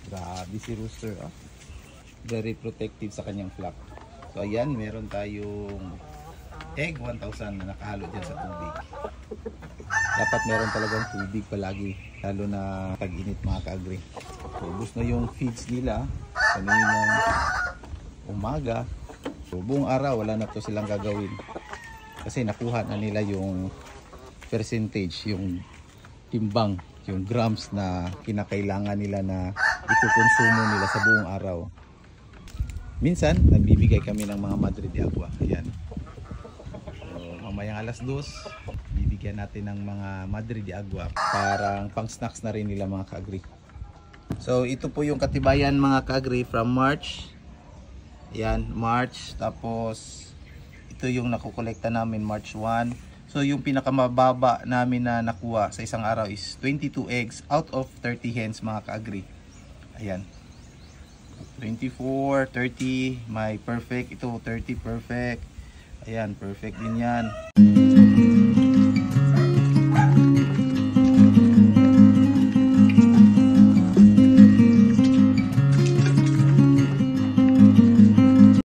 Grabe si rooster, ah. Very protective sa kanyang flock. So ayan, meron tayong egg 1,000 na nakahalo dyan sa tubig. Dapat meron talagang tubig palagi, lalo na tag-init mga ka-agri. So ubos na yung feeds nila kaninang umaga. So buong araw wala na to silang gagawin. Kasi nakuha na nila yung percentage, yung timbang, yung grams na kinakailangan nila na ikukonsumo nila sa buong araw. Minsan, nagbibigay kami ng mga Madre de Agua. Ayan. So, mamayang alas 2, bibigyan natin ng mga Madre de Agua. Parang pang snacks na rin nila mga ka-agri. So, ito po yung katibayan mga ka-agri from March. Ayan, March. Tapos, ito yung nakukolekta namin March 1. So yung pinakamababa namin na nakuha sa isang araw is 22 eggs out of 30 hens mga ka-agri. Ayan. 24, 30, may perfect. Ito 30 perfect. Ayan, perfect din yan.